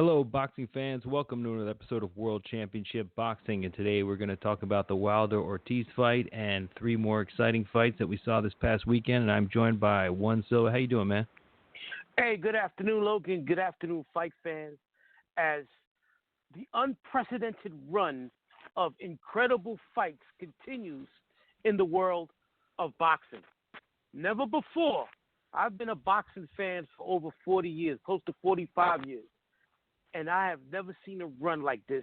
Hello, boxing fans. Welcome to another episode of World Championship Boxing. And today we're going to talk about the Wilder Ortiz fight and three more exciting fights that we saw this past weekend. And I'm joined by One Silva. How you doing, man? Hey, good afternoon, Logan. Good afternoon, fight fans. As the unprecedented run of incredible fights continues in the world of boxing. Never before. I've been a boxing fan for over 40 years, close to 45 years. And I have never seen a run like this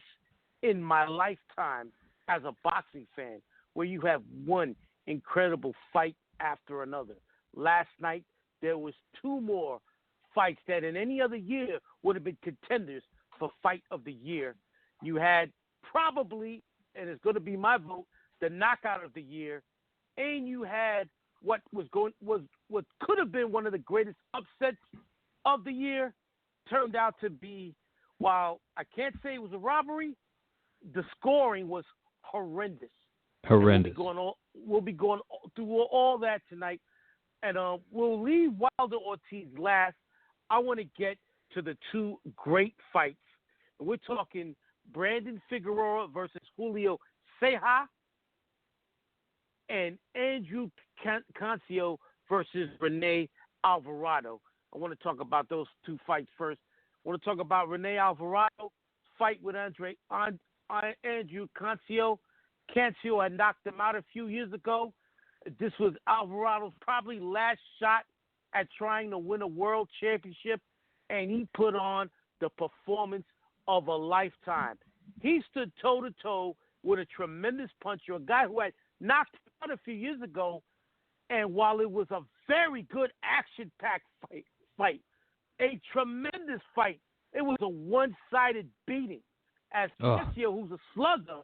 in my lifetime as a boxing fan, where you have one incredible fight after another. Last night, there was two more fights that in any other year would have been contenders for fight of the year. You had probably, and it's going to be my vote, the knockout of the year, and you had what could have been one of the greatest upsets of the year. Turned out to be, while I can't say it was a robbery, the scoring was horrendous. Horrendous. We'll be going through all that tonight, and we'll leave Wilder Ortiz last. I want to get to the two great fights. And we're talking Brandon Figueroa versus Julio Ceja and Andrew Cancio versus Rene Alvarado. I want to talk about those two fights first. I want to talk about Rene Alvarado fight with Andrew Cancio. Cancio had knocked him out a few years ago. This was Alvarado's probably last shot at trying to win a world championship, and he put on the performance of a lifetime. He stood toe-to-toe with a tremendous puncher, a guy who had knocked him out a few years ago, and while it was a very good action-packed fight, a tremendous fight, it was a one-sided beating. As Cancio, who's a slugger,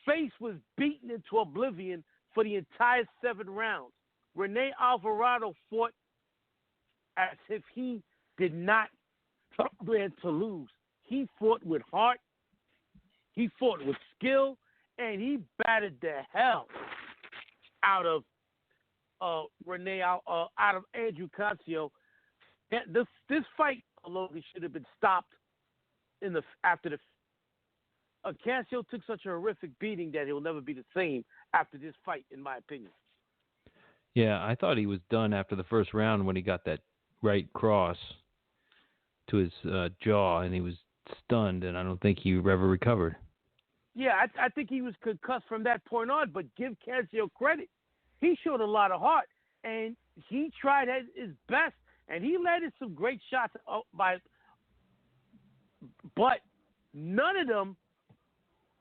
face was beaten into oblivion for the entire 7 rounds. Rene Alvarado fought as if he did not plan to lose. He fought with heart, he fought with skill, and he battered the hell out of Andrew Cancio. This fight alone should have been stopped after the. Cancio took such a horrific beating that he'll never be the same after this fight, in my opinion. Yeah, I thought he was done after the first round when he got that right cross to his jaw, and he was stunned, and I don't think he ever recovered. Yeah, I think he was concussed from that point on, but give Cancio credit. He showed a lot of heart, and he tried his best, and he landed some great shots but none of them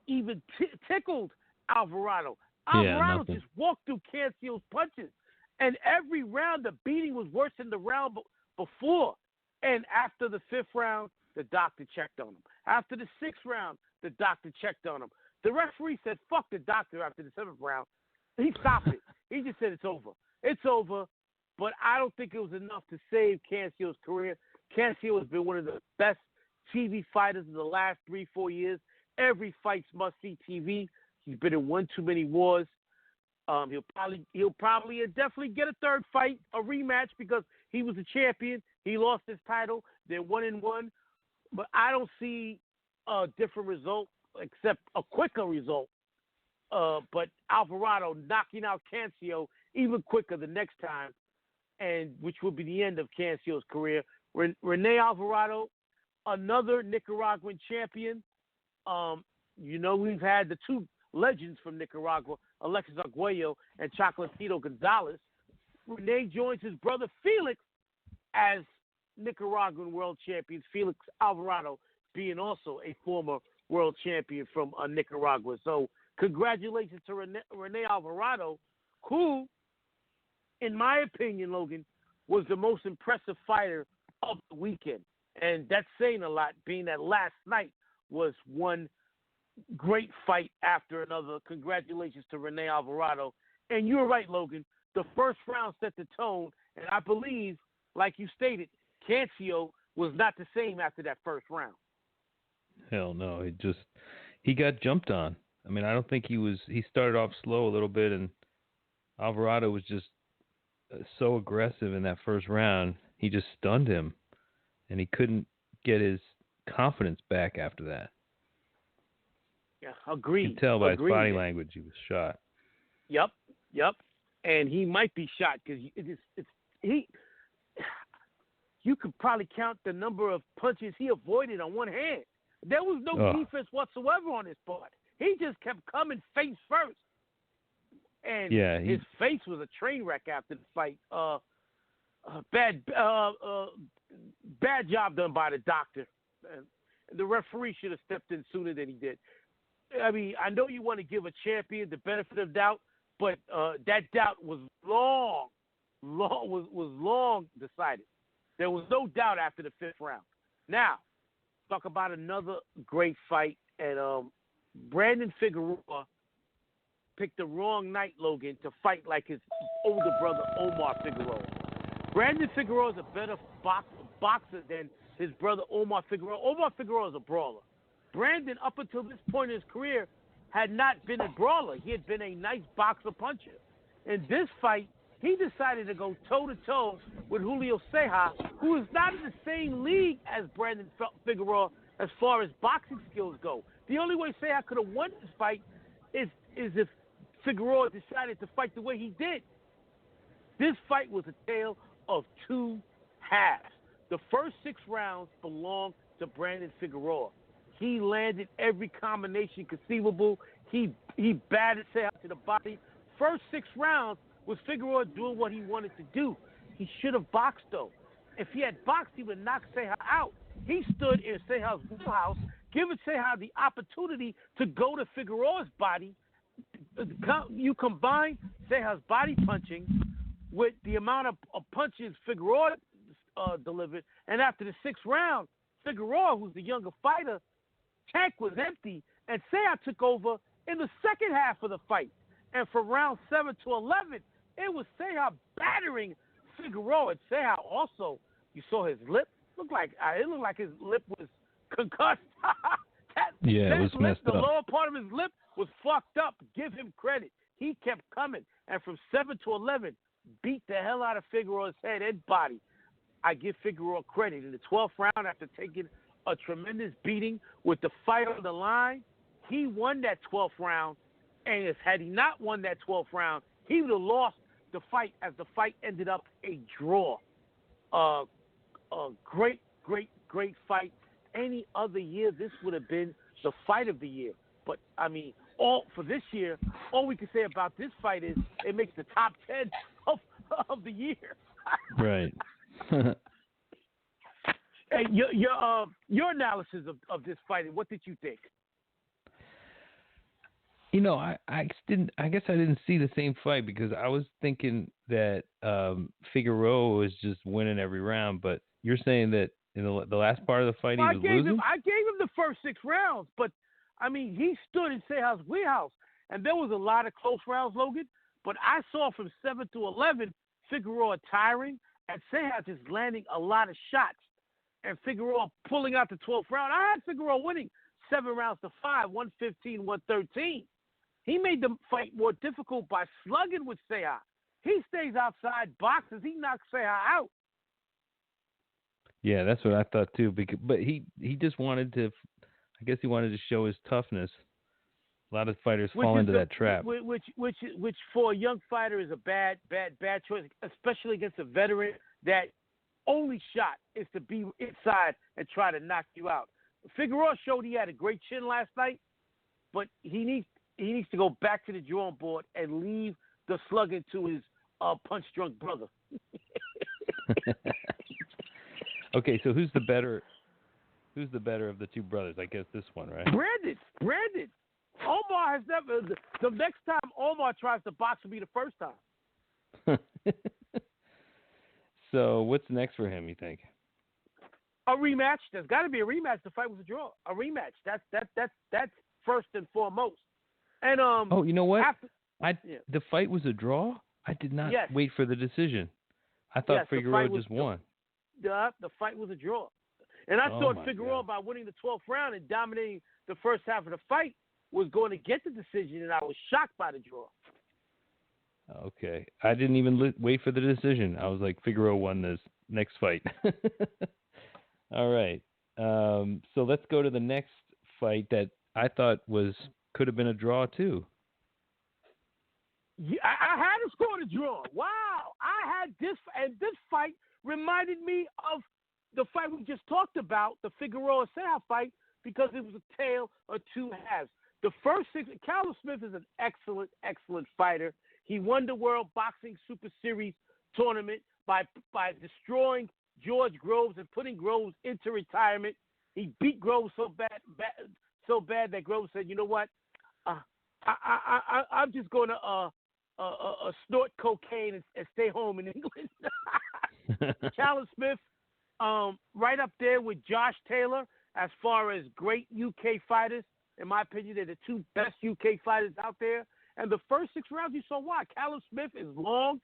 even tickled Alvarado. Alvarado just walked through Cancio's punches, and every round the beating was worse than the round before. And after the 5th round, the doctor checked on him. After the 6th round, the doctor checked on him. The referee said, fuck the doctor after the 7th round. He stopped it. He just said it's over. It's over. But I don't think it was enough to save Cancio's career. Cancio has been one of the best TV fighters in the last 3-4 years. Every fight's must-see TV. He's been in one too many wars. He'll probably definitely get a third fight, a rematch, because he was a champion. He lost his title. They're 1-1. But I don't see a different result except a quicker result. But Alvarado knocking out Cancio even quicker the next time, and which will be the end of Cancio's career. Rene Alvarado, another Nicaraguan champion. We've had the two legends from Nicaragua, Alexis Arguello and Chocolatito Gonzalez. Rene joins his brother Felix as Nicaraguan world champions, Felix Alvarado being also a former world champion from Nicaragua. So congratulations to Rene Alvarado, who, in my opinion, Logan, was the most impressive fighter of the weekend. And that's saying a lot, being that last night was one great fight after another. Congratulations to Rene Alvarado. And you're right, Logan. The first round set the tone, and I believe, like you stated, Cancio was not the same after that first round. Hell no. He got jumped on. I mean, I don't think he started off slow a little bit, and Alvarado was just so aggressive in that first round. He just stunned him, and he couldn't get his confidence back after that. Yeah, agreed. You can tell by his body language he was shot. Yep. And he might be shot because he. You could probably count the number of punches he avoided on one hand. There was no defense whatsoever on his part. He just kept coming face first. And his face was a train wreck after the fight. Bad job done by the doctor. The referee should have stepped in sooner than he did. I mean, I know you want to give a champion the benefit of doubt, but that doubt was long decided. There was no doubt after the 5th round. Now, talk about another great fight. And Brandon Figueroa picked the wrong night, Logan, to fight like his older brother, Omar Figueroa. Brandon Figueroa is a better boxer than his brother, Omar Figueroa. Omar Figueroa is a brawler. Brandon, up until this point in his career, had not been a brawler. He had been a nice boxer puncher. In this fight, he decided to go toe-to-toe with Julio Ceja, who is not in the same league as Brandon Figueroa as far as boxing skills go. The only way Ceja could have won this fight is if Figueroa decided to fight the way he did. This fight was a tale of two halves. The first 6 rounds belonged to Brandon Figueroa. He landed every combination conceivable. He batted Ceja to the body. First 6 rounds was Figueroa doing what he wanted to do. He should have boxed, though. If he had boxed, he would knock Ceja out. He stood in Ceja's wheelhouse, giving Ceja the opportunity to go to Figueroa's body. You combine Ceja's body punching with the amount of punches Figueroa delivered, and after the 6th round, Figueroa, who's the younger fighter, tank was empty, and Ceja took over in the second half of the fight. And from round 7 to 11, it was Ceja battering Figueroa. And Ceja also, you saw his lip. It looked like his lip was concussed. It was messed up. The lower part of his lip was fucked up. Give him credit. He kept coming. And from 7 to 11, beat the hell out of Figueroa's head and body. I give Figueroa credit. In the 12th round, after taking a tremendous beating with the fight on the line, he won that 12th round. And had he not won that 12th round, he would have lost the fight, as the fight ended up a draw. A great fight. Any other year, this would have been the fight of the year. But, I mean, for this year, all we can say about this fight is it makes the top 10 of the year. Right. Hey, your analysis of this fight, and what did you think? You know, I guess I didn't see the same fight because I was thinking that Figueroa was just winning every round, but you're saying that in the last part of the fight he was losing? I gave him the first 6 rounds, but, I mean, he stood in Ceja's wheelhouse, and there was a lot of close rounds, Logan, but I saw from 7 to 11 Figueroa tiring and Ceja just landing a lot of shots, and Figueroa pulling out the 12th round. I had Figueroa winning 7 rounds to 5, 115, 113. He made the fight more difficult by slugging with Ceja. He stays outside, boxes. He knocks Ceja out. Yeah, that's what I thought too. But he just wanted to, I guess he wanted to show his toughness. A lot of fighters fall into that trap. Which for a young fighter is a bad choice, especially against a veteran that only shot is to be inside and try to knock you out. Figueroa showed he had a great chin last night, but he needs to go back to the drawing board and leave the slugging to his punch-drunk brother. Okay, so who's the better of the two brothers? I guess this one, right? Brandon. Omar has never. The next time Omar tries to box will be the first time. So what's next for him, you think? A rematch. There's got to be a rematch. The fight was a draw. A rematch. That's first and foremost. And oh, you know what? The fight was a draw. I did not wait for the decision. I thought Figueroa just won. The fight was a draw, and I thought Figueroa, by winning the 12th round and dominating the first half of the fight, was going to get the decision, and I was shocked by the draw. Okay, I didn't even wait for the decision. I was like, Figueroa won this next fight. All right. So let's go to the next fight that I thought could have been a draw too. Yeah, I had to score the draw. Wow, I had this, and this fight reminded me of the fight we just talked about, the Figueroa Serra fight, because it was a tale of two halves. The first six, Callum Smith is an excellent, excellent fighter. He won the World Boxing Super Series tournament by destroying George Groves and putting Groves into retirement. He beat Groves so bad that Groves said, "You know what? I'm just going to snort cocaine and stay home in England." Callum Smith, right up there with Josh Taylor as far as great UK fighters. In my opinion, they're the two best UK fighters out there. And the first 6 rounds, you saw why. Callum Smith is long,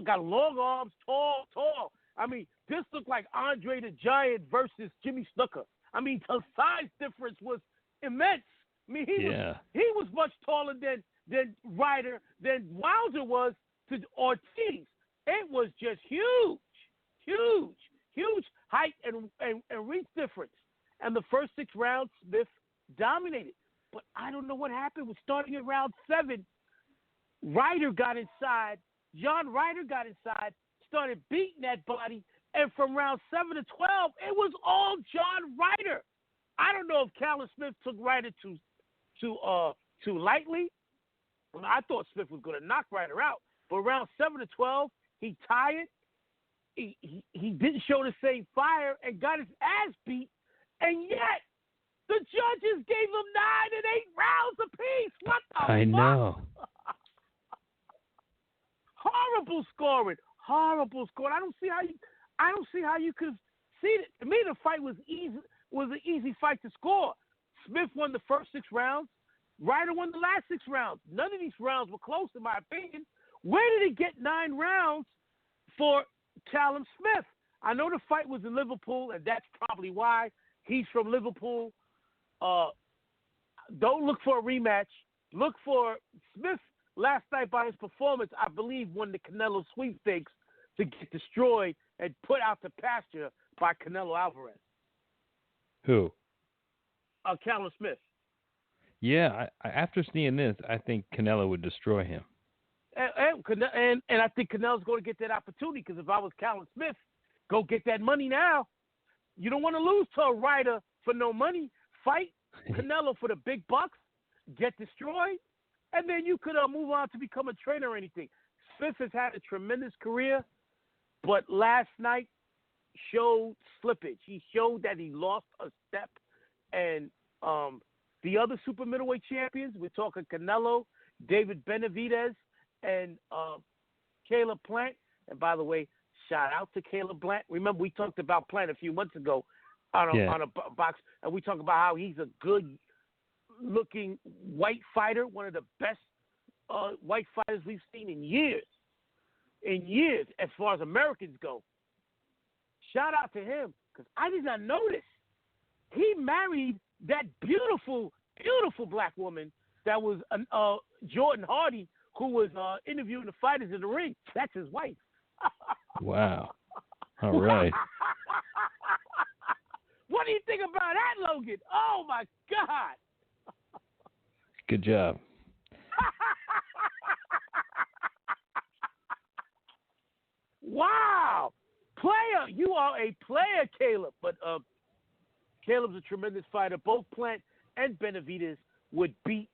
got long arms, tall. I mean, this looked like Andre the Giant versus Jimmy Snuka. I mean, the size difference was immense. I mean, he was much taller than Ryder, than Wilder was to Ortiz. It was just huge height and reach difference. And the first 6 rounds, Smith dominated. But I don't know what happened. With starting at round 7, Ryder got inside. John Ryder got inside, started beating that body, and from round 7 to 12, it was all John Ryder. I don't know if Callum Smith took Ryder too lightly. I thought Smith was going to knock Ryder out, but round 7 to 12, he tired. He didn't show the same fire and got his ass beat, and yet the judges gave him 9 and 8 rounds apiece. What the fuck? I know. Horrible scoring. I don't see how you could see it. To me, the fight was an easy fight to score. Smith won the first 6 rounds. Ryder won the last 6 rounds. None of these rounds were close, in my opinion. Where did he get 9 rounds for Callum Smith? I know the fight was in Liverpool, and that's probably why. He's from Liverpool. Don't look for a rematch. Look for Smith. Last night, by his performance, I believe won the Canelo sweepstakes to get destroyed and put out to pasture by Canelo Alvarez. Who? Callum Smith. Yeah, after seeing this, I think Canelo would destroy him. And I think Canelo's going to get that opportunity, because if I was Callum Smith, go get that money now. You don't want to lose to a Ryder for no money. Fight Canelo for the big bucks, get destroyed, and then you could move on to become a trainer or anything. Smith has had a tremendous career, but last night showed slippage. He showed that he lost a step. And the other super middleweight champions, we're talking Canelo, David Benavidez, and Caleb Plant. And by the way, shout out to Caleb Plant. Remember, we talked about Plant a few months ago on a box, and we talked about how he's a good-looking white fighter, one of the best white fighters we've seen in years. As far as Americans go. Shout out to him, because I did not notice. He married that beautiful, beautiful black woman that was Jordan Hardy, who was interviewing the fighters in the ring. That's his wife. Wow. All right. What do you think about that, Logan? Oh, my God. Good job. Wow. Player. You are a player, Caleb. But Caleb's a tremendous fighter. Both Plant and Benavidez would beat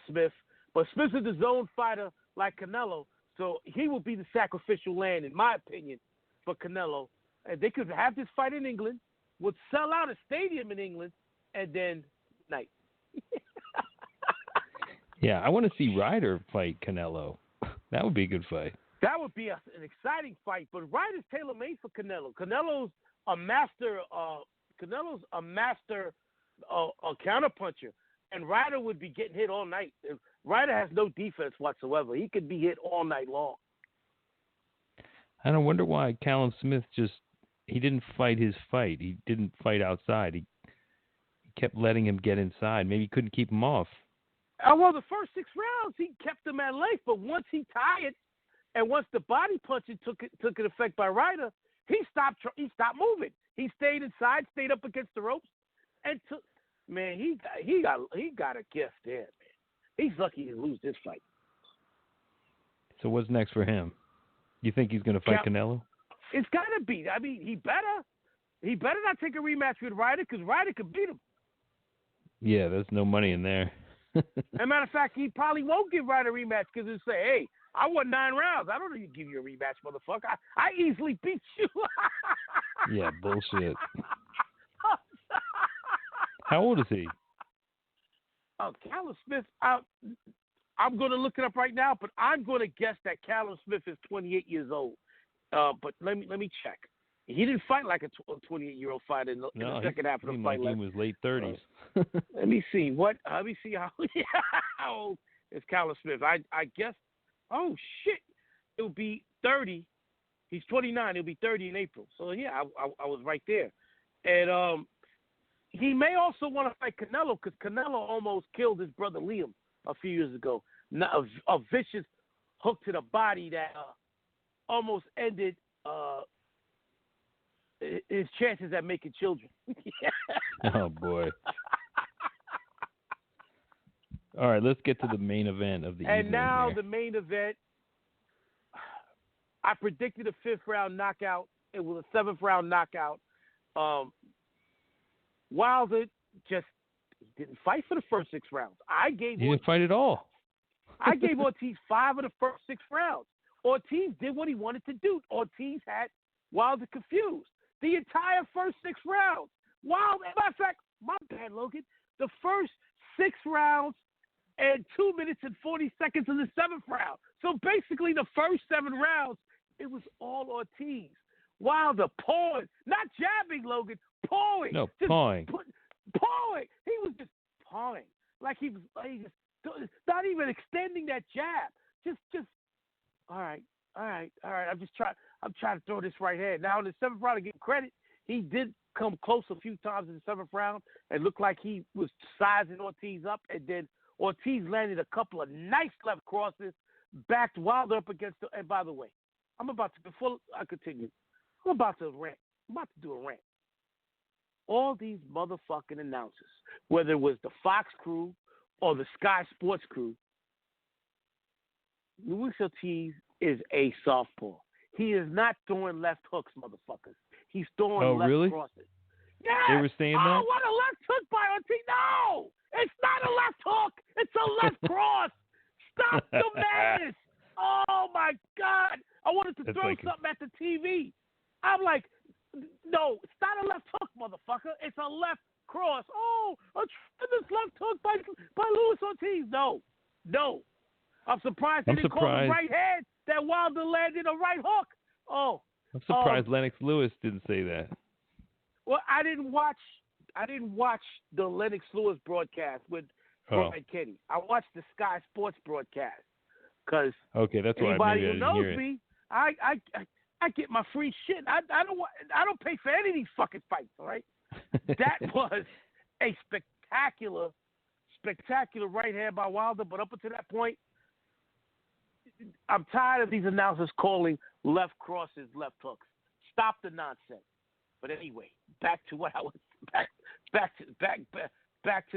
Smith. But Smith is a zone fighter like Canelo, so he will be the sacrificial lamb, in my opinion, for Canelo. And they could have this fight in England, would sell out a stadium in England, and then night. Yeah, I want to see Ryder fight Canelo. That would be a good fight. That would be an exciting fight, but Ryder's tailor-made for Canelo. Canelo's a master. Canelo's a master counterpuncher, and Ryder would be getting hit all night. Ryder has no defense whatsoever. He could be hit all night long. And I wonder why Callum Smith he didn't fight his fight. He didn't fight outside. He kept letting him get inside. Maybe he couldn't keep him off. Well, the first 6 rounds he kept him at length, but once he tired, and once the body punching took effect by Ryder, he stopped moving. He stayed inside, stayed up against the ropes, and took. Man, he got a gift there, man. He's lucky to lose this fight. So what's next for him? You think he's going to fight Canelo? It's got to be. I mean, he better not take a rematch with Ryder because Ryder could beat him. Yeah, there's no money in there. As a matter of fact, he probably won't give Ryder a rematch because he'll say, hey, I won 9 rounds. I don't need to give you a rematch, motherfucker. I easily beat you. Yeah, bullshit. How old is he? Oh, Callum Smith, I'm going to look it up right now, but I'm going to guess that Callum Smith is 28 years old. But let me check. He didn't fight like a 28-year-old fighter in the second half of the fight. He was late 30s. Let me see. Let me see how old is Callum Smith. I guess. Oh shit! It'll be 30. He's 29. He'll be 30 in April. So yeah, I was right there. And he may also want to fight Canelo because Canelo almost killed his brother Liam a few years ago. A vicious hook to the body that almost ended his chances at making children. Oh, boy. All right, let's get to the main event of the evening. And now here. the main event, I predicted a 5th-round knockout. It was a 7th-round knockout. Wilder just didn't fight for the first 6 rounds. He didn't fight at all. I gave Ortiz 5 of the first 6 rounds. Ortiz did what he wanted to do. Ortiz had Wilder confused the entire first 6 rounds. Wilder, as a matter of fact, my bad, Logan. The first 6 rounds and 2 minutes and 40 seconds in the 7th round. So basically, the first 7 rounds, it was all Ortiz. Wilder pawing, not jabbing, Logan, pawing. No, pawing. Pawing. He was just pawing, like he was just not even extending that jab. Just. All right. I'm trying to throw this right hand. Now in the 7th round, to give credit, he did come close a few times in the 7th round and looked like he was sizing Ortiz up, and then Ortiz landed a couple of nice left crosses, backed Wilder up against the. And by the way, before I continue, I'm about to rant. I'm about to do a rant. All these motherfucking announcers, whether it was the Fox crew or the Sky Sports crew, Luis Ortiz is a southpaw. He is not throwing left hooks, motherfuckers. He's throwing left crosses. Yes! They were saying that? Oh, what a left hook by Ortiz. No! It's not a left hook. It's a left cross. Stop the madness. Oh, my God. I wanted to throw something at the TV. I'm like, no, it's not a left hook, motherfucker. It's a left cross. Oh, a tremendous left hook by Luis Ortiz. No. I'm surprised he didn't call the right hand that Wilder landed a right hook. Oh. I'm surprised Lennox Lewis didn't say that. Well, I didn't watch the Lennox Lewis broadcast with Brian Kenny. I watched the Sky Sports broadcast because that's why anybody maybe who knows me, I get my free shit. I don't pay for any of these fucking fights. All right, that was a spectacular right hand by Wilder. But up until that point, I'm tired of these announcers calling left crosses left hooks. Stop the nonsense. But anyway, back to what I was back to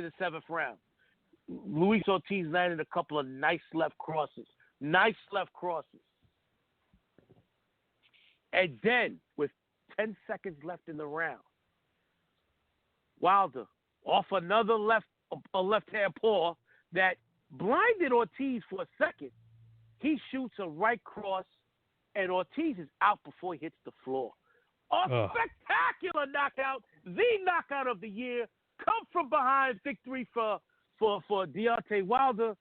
the 7th round. Luis Ortiz landed a couple of nice left crosses. And then, with 10 seconds left in the round, Wilder off another left-hand paw that blinded Ortiz for a second. He shoots a right cross, and Ortiz is out before he hits the floor. A spectacular knockout, the knockout of the year, come from behind victory for Deontay Wilder.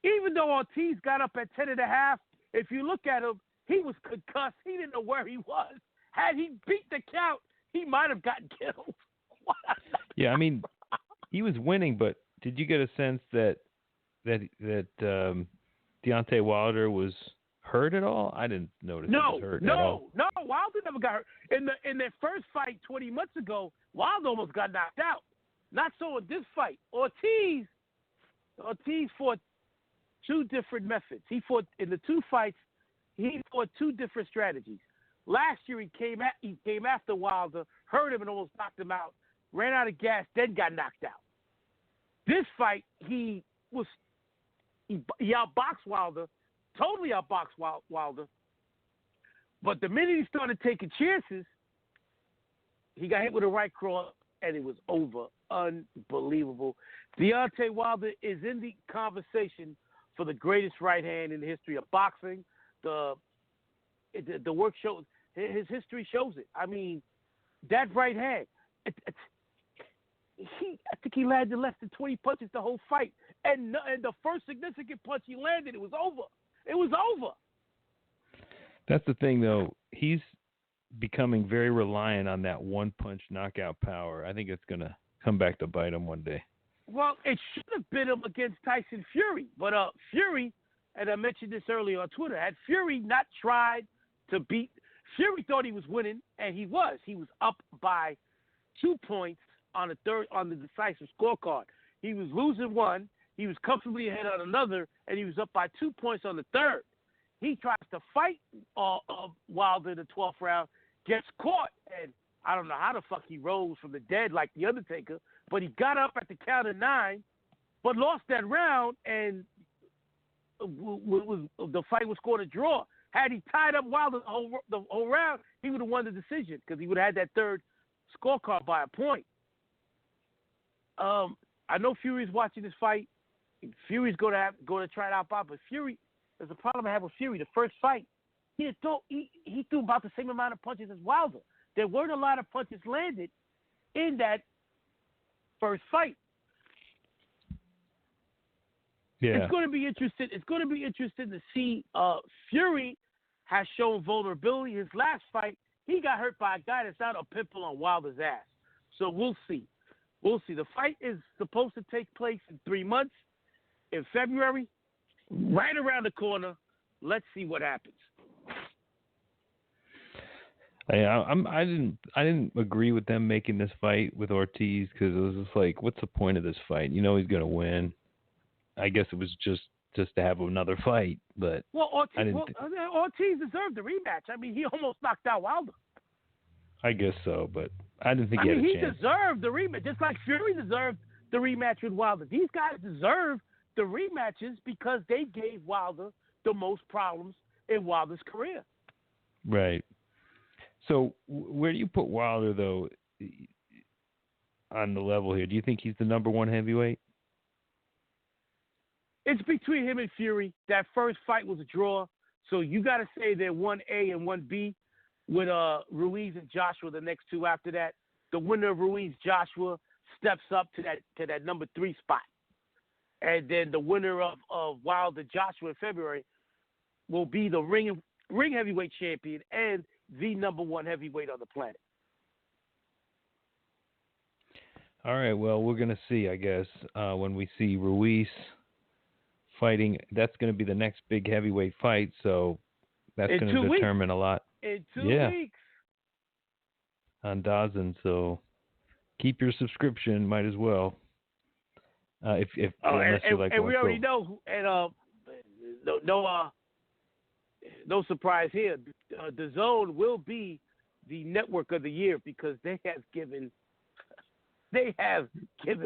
Even though Ortiz got up at 10.5, if you look at him, he was concussed. He didn't know where he was. Had he beat the count, he might have gotten killed. Yeah, I mean, he was winning, but did you get a sense that Deontay Wilder was hurt at all? I didn't notice he was hurt at all. No, Wilder never got hurt. In their first fight 20 months ago, Wilder almost got knocked out. Not so in this fight. Ortiz fought 2 different methods. He fought in the 2 fights. He fought 2 different strategies. Last year he came after Wilder hurt him and almost knocked him out, ran out of gas, then got knocked out. This fight, he outboxed Wilder, totally outboxed Wilder. But the minute he started taking chances, he got hit with a right cross, and it was over. Unbelievable. Deontay Wilder is in the conversation for the greatest right hand in the history of boxing. The work shows, his history shows it. I mean, that right hand, I think he landed less than 20 punches the whole fight. And the first significant punch he landed, it was over. It was over. That's the thing, though. He's becoming very reliant on that one-punch knockout power. I think it's going to come back to bite him one day. Well, it should have been him against Tyson Fury. But Fury, and I mentioned this earlier on Twitter, had Fury not tried to beat – Fury thought he was winning, and he was. He was up by 2 points on the decisive scorecard. He was losing one. He was comfortably ahead on another, and he was up by 2 points on the third. He tries to fight Wilder in the 12th round, gets caught, and I don't know how the fuck he rose from the dead like The Undertaker, but he got up at the count of 9, but lost that round, and the fight was scored a draw. Had he tied up Wilder the whole round, he would have won the decision because he would have had that third scorecard by a point. I know Fury's watching this fight. Fury's going to try it out, but Fury, there's a problem I have with Fury. The first fight, he threw about the same amount of punches as Wilder. There weren't a lot of punches landed in that first fight. Yeah. It's going to be interesting. It's going to be interesting to see. Fury has shown vulnerability. His last fight, he got hurt by a guy that's out a pimple on Wilder's ass. So we'll see. We'll see. The fight is supposed to take place in 3 months, in February, right around the corner. Let's see what happens. I didn't agree with them making this fight with Ortiz because it was just like, what's the point of this fight? You know he's going to win. I guess it was just to have another fight, but Ortiz deserved the rematch. I mean, he almost knocked out Wilder. I guess so, but I didn't think he had a chance. He deserved the rematch, just like Fury deserved the rematch with Wilder. These guys deserve the rematches because they gave Wilder the most problems in Wilder's career. Right. So where do you put Wilder, though, on the level here? Do you think he's the number one heavyweight? It's between him and Fury. That first fight was a draw, so you got to say they're 1A and 1B with Ruiz and Joshua the next two after that. The winner of Ruiz-Joshua steps up to that number 3 spot. And then the winner of Wilder-Joshua in February will be the ring heavyweight champion and the number one heavyweight on the planet. All right, well, we're going to see, I guess, when we see Ruiz fighting. That's going to be the next big heavyweight fight, so that's going to determine a lot. In 2 weeks. On DAZN, so keep your subscription, might as well. Unless you like and we already know, and no surprise here. DAZN will be the network of the year because they have given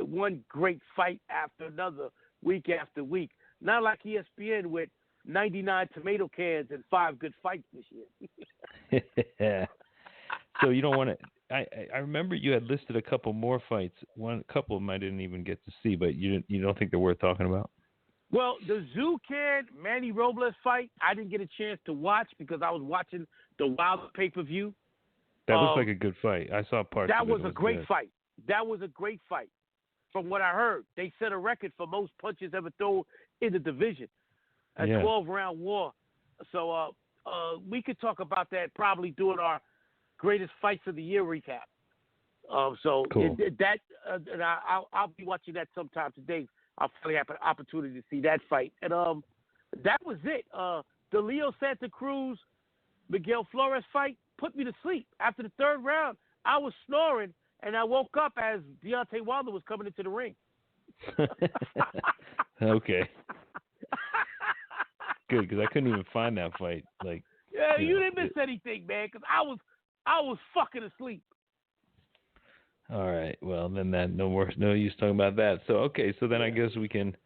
one great fight after another, week after week. Not like ESPN with 99 tomato cans and 5 good fights this year. So you don't want to. I remember you had listed a couple more fights. A couple of them I didn't even get to see, but you don't think they're worth talking about? Well, the Zucan Manny Robles fight, I didn't get a chance to watch because I was watching the Wilder pay-per-view. That looks like a good fight. I saw parts of it. That was a great fight. That was a great fight. From what I heard, they set a record for most punches ever thrown in the division. A 12-round war. So we could talk about that probably during our greatest fights of the year recap. So cool. And I'll be watching that sometime today. I'll finally have an opportunity to see that fight. And that was it. The Leo Santa Cruz Miguel Flores fight put me to sleep. After the 3rd round, I was snoring, and I woke up as Deontay Wilder was coming into the ring. Okay. Good, because I couldn't even find that fight. You didn't miss anything, man, because I was fucking asleep. All right. Well, then no use talking about that. So okay. So then I guess we can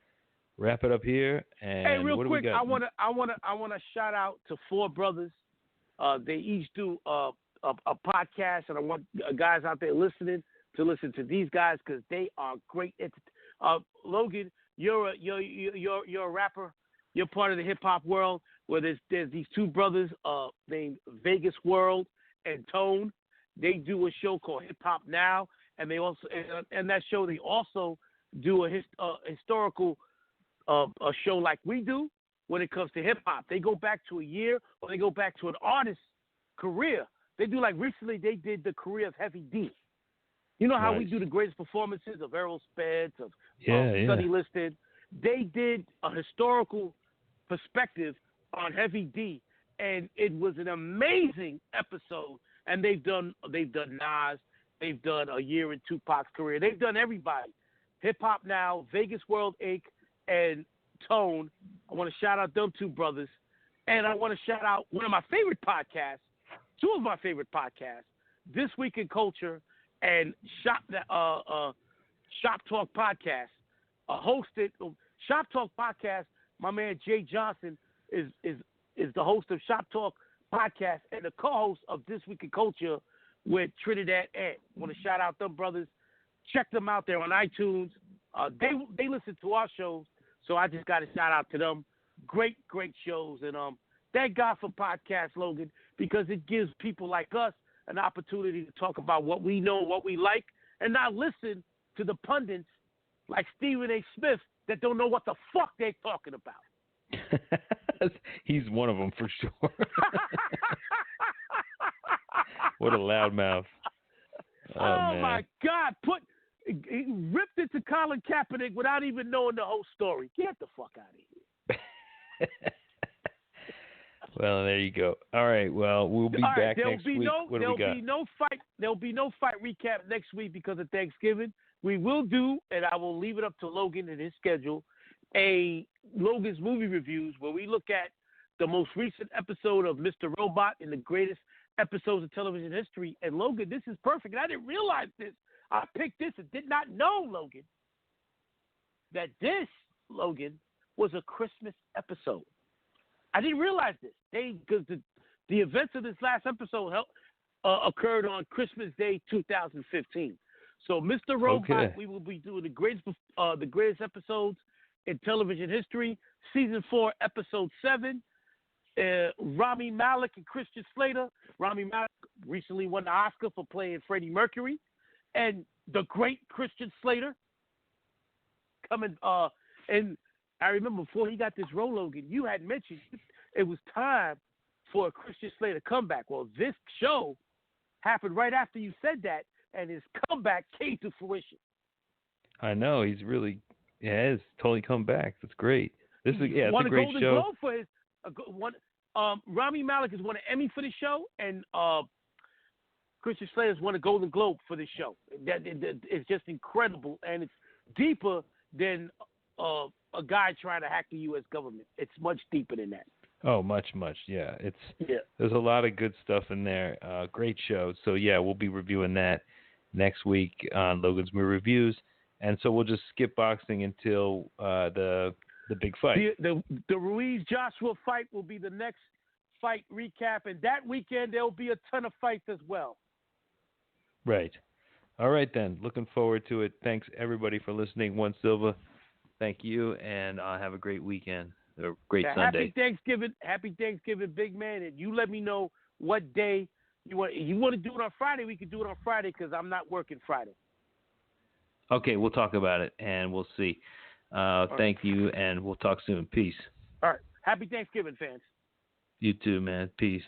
wrap it up here. And Hey, real what do we quick, got? I wanna shout out to four brothers. They each do a podcast, and I want guys out there listening to listen to these guys because they are great. Logan, you're a rapper. You're part of the hip hop world where there's these two brothers named Vegas World and Tone. They do a show called Hip Hop Now, and they also and that show they also do a historical a show like we do when it comes to hip hop. They go back to a year or they go back to an artist's career. They do like recently they did the career of Heavy D. You know how we do the greatest performances of Errol Spence, of Sonny Liston. They did a historical perspective on Heavy D, and it was an amazing episode. And they've done Nas, they've done a year in Tupac's career, they've done everybody. Hip Hop Now, Vegas World Inc., and Tone. I want to shout out them two brothers, and I want to shout out one of my favorite podcasts, two of my favorite podcasts, This Week in Culture and Shop Talk Podcast. Hosted Shop Talk Podcast. My man Jay Johnson is the host of Shop Talk Podcast and the co-host of This Week in Culture with Trinidad Ant. I want to shout out them brothers. Check them out there on iTunes. They listen to our shows, so I just got to shout out to them. Great shows, and thank God for Podcast Logan, because it gives people like us an opportunity to talk about what we know, what we like, and not listen to the pundits like Stephen A. Smith that don't know what the fuck they're talking about. He's one of them for sure. What a loudmouth. Oh my God. He ripped it to Colin Kaepernick without even knowing the whole story. Get the fuck out of here. Well, there you go. All right. Well, we'll be back next week. What do we got? There'll be no fight recap next week because of Thanksgiving. We will do, and I will leave it up to Logan and his schedule, a Logan's movie reviews where we look at the most recent episode of Mr. Robot in the greatest episodes of television history. And Logan, this is perfect. And I didn't realize this. I picked this and did not know, Logan, that this, Logan, was a Christmas episode. I didn't realize this. Because the events of this last episode occurred on Christmas Day 2015. So, Mr. Robot, we will be doing the greatest episodes in television history. Season 4, Episode 7. Rami Malek and Christian Slater. Rami Malek recently won the Oscar for playing Freddie Mercury. And the great Christian Slater coming. And I remember before he got this role, Logan, you had mentioned it was time for a Christian Slater comeback. Well, this show happened right after you said that, and his comeback came to fruition. I know. He's really has totally come back. That's great. It's a great show. Won a Golden Globe for his Rami Malek has won an Emmy for the show, and Christian Slater's won a Golden Globe for this show. It's just incredible, and it's deeper than a guy trying to hack the U.S. government. It's much deeper than that. Oh, much. Yeah, there's a lot of good stuff in there. Great show. So yeah, we'll be reviewing that next week on Logan's Movie Reviews, and so we'll just skip boxing until the big fight. The Ruiz Joshua fight will be the next fight recap, and that weekend there will be a ton of fights as well. Right. All right then. Looking forward to it. Thanks everybody for listening. Juan Silva, thank you, and have a great weekend. A great Sunday. Happy Thanksgiving, big man. And you let me know what day you want. You want to do it on Friday? We can do it on Friday because I'm not working Friday. Okay, we'll talk about it and we'll see. Thank you, and we'll talk soon. Peace. All right. Happy Thanksgiving, fans. You too, man. Peace.